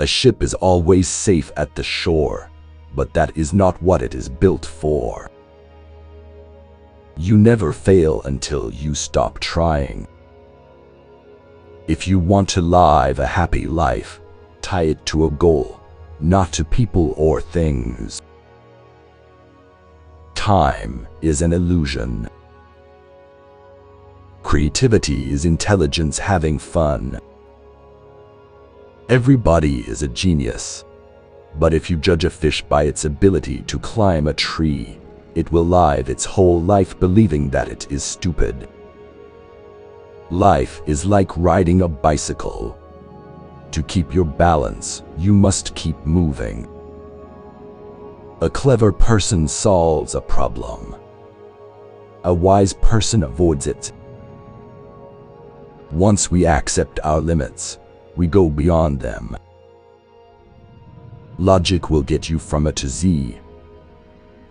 A ship is always safe at the shore, but that is not what it is built for. You never fail until you stop trying. If you want to live a happy life, tie it to a goal, not to people or things. Time is an illusion. Creativity is intelligence having fun. Everybody is a genius, but if you judge a fish by its ability to climb a tree, it will live its whole life believing that it is stupid. Life is like riding a bicycle. To keep your balance, you must keep moving. A clever person solves a problem. A wise person avoids it. Once we accept our limits, we go beyond them. Logic will get you from A to Z.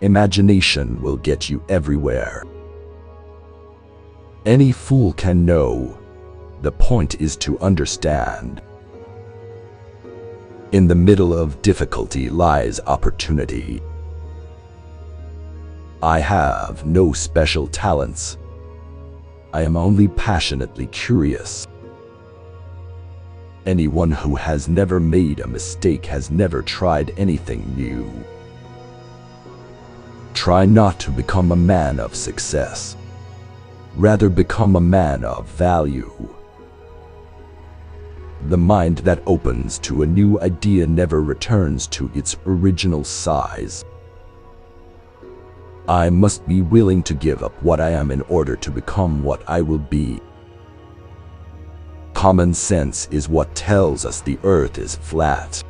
Imagination will get you everywhere. Any fool can know. The point is to understand. In the middle of difficulty lies opportunity. I have no special talents. I am only passionately curious. Anyone who has never made a mistake has never tried anything new. Try not to become a man of success. Rather become a man of value. The mind that opens to a new idea never returns to its original size. I must be willing to give up what I am in order to become what I will be. Common sense is what tells us the earth is flat.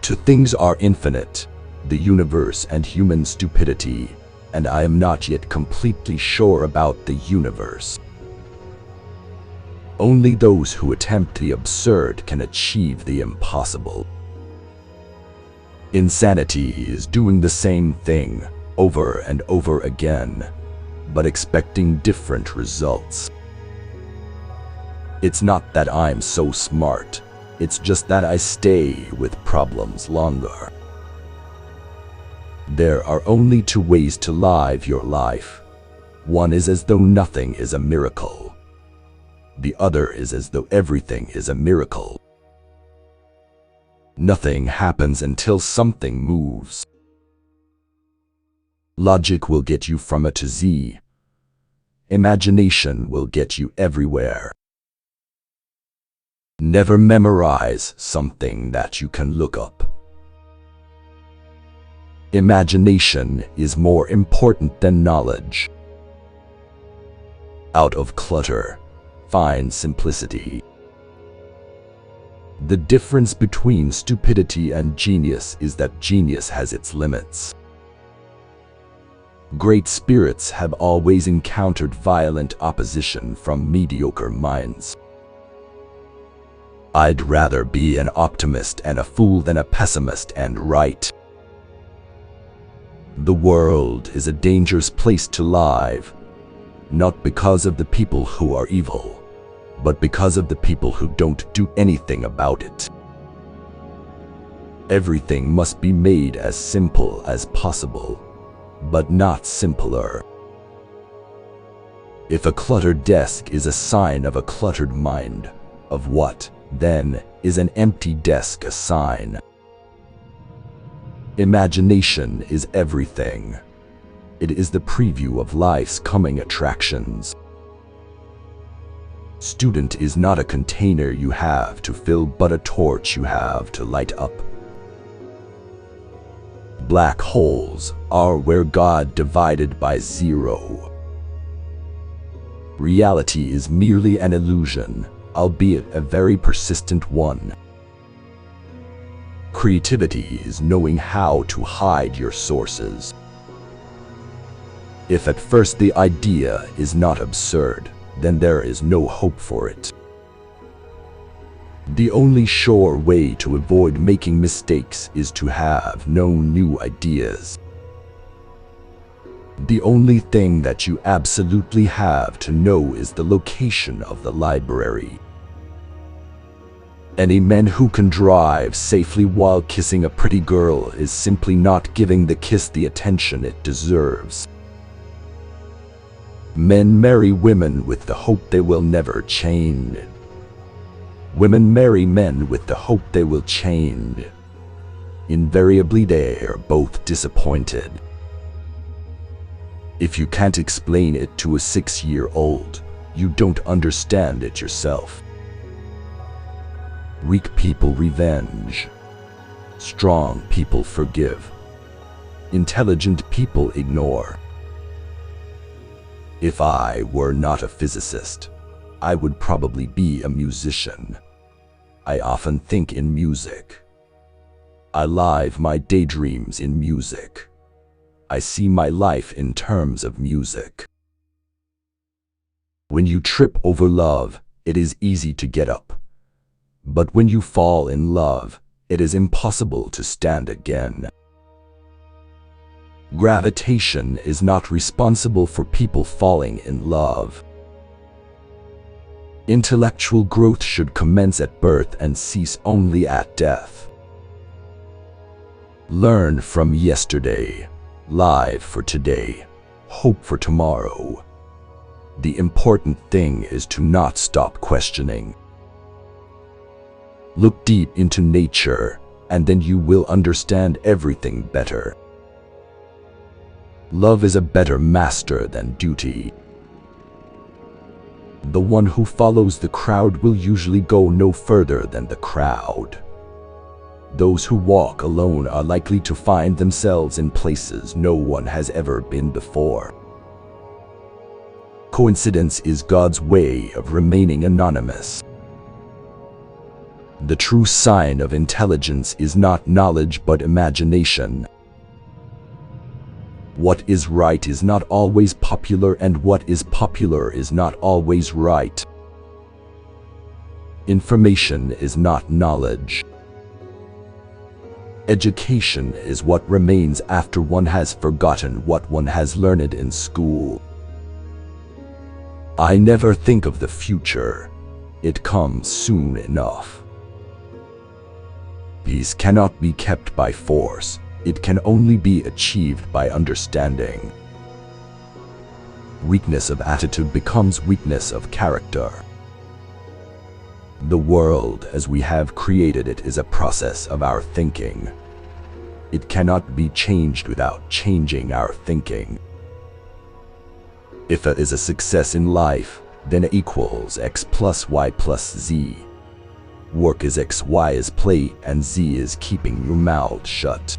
Two things are infinite, the universe and human stupidity, and I am not yet completely sure about the universe. Only those who attempt the absurd can achieve the impossible. Insanity is doing the same thing over and over again, but expecting different results. It's not that I'm so smart, it's just that I stay with problems longer. There are only two ways to live your life. One is as though nothing is a miracle. The other is as though everything is a miracle. Nothing happens until something moves. Logic will get you from A to Z. Imagination will get you everywhere. Never memorize something that you can look up. Imagination is more important than knowledge. Out of clutter, find simplicity. The difference between stupidity and genius is that genius has its limits. Great spirits have always encountered violent opposition from mediocre minds. I'd rather be an optimist and a fool than a pessimist and right. The world is a dangerous place to live, not because of the people who are evil, but because of the people who don't do anything about it. Everything must be made as simple as possible, but not simpler. If a cluttered desk is a sign of a cluttered mind, of what, then, is an empty desk a sign? Imagination is everything. It is the preview of life's coming attractions. Student is not a container you have to fill, but a torch you have to light up. Black holes are where God divided by zero. Reality is merely an illusion, albeit a very persistent one. Creativity is knowing how to hide your sources. If at first the idea is not absurd, then there is no hope for it. The only sure way to avoid making mistakes is to have no new ideas. The only thing that you absolutely have to know is the location of the library. Any man who can drive safely while kissing a pretty girl is simply not giving the kiss the attention it deserves. Men marry women with the hope they will never change. Women marry men with the hope they will change. Invariably, they are both disappointed. If you can't explain it to a 6-year-old, you don't understand it yourself. Weak people revenge. Strong people forgive. Intelligent people ignore. If I were not a physicist, I would probably be a musician. I often think in music. I live my daydreams in music. I see my life in terms of music. When you trip over love, it is easy to get up. But when you fall in love, it is impossible to stand again. Gravitation is not responsible for people falling in love. Intellectual growth should commence at birth and cease only at death. Learn from yesterday, live for today, hope for tomorrow. The important thing is to not stop questioning. Look deep into nature, and then you will understand everything better. Love is a better master than duty. The one who follows the crowd will usually go no further than the crowd. Those who walk alone are likely to find themselves in places no one has ever been before. Coincidence is God's way of remaining anonymous. The true sign of intelligence is not knowledge but imagination. What is right is not always popular, and what is popular is not always right. Information is not knowledge. Education is what remains after one has forgotten what one has learned in school. I never think of the future. It comes soon enough. Peace cannot be kept by force. It can only be achieved by understanding. Weakness of attitude becomes weakness of character. The world as we have created it is a process of our thinking. It cannot be changed without changing our thinking. If A is a success in life, then A equals X plus Y plus Z. Work is X, Y is play, and Z is keeping your mouth shut.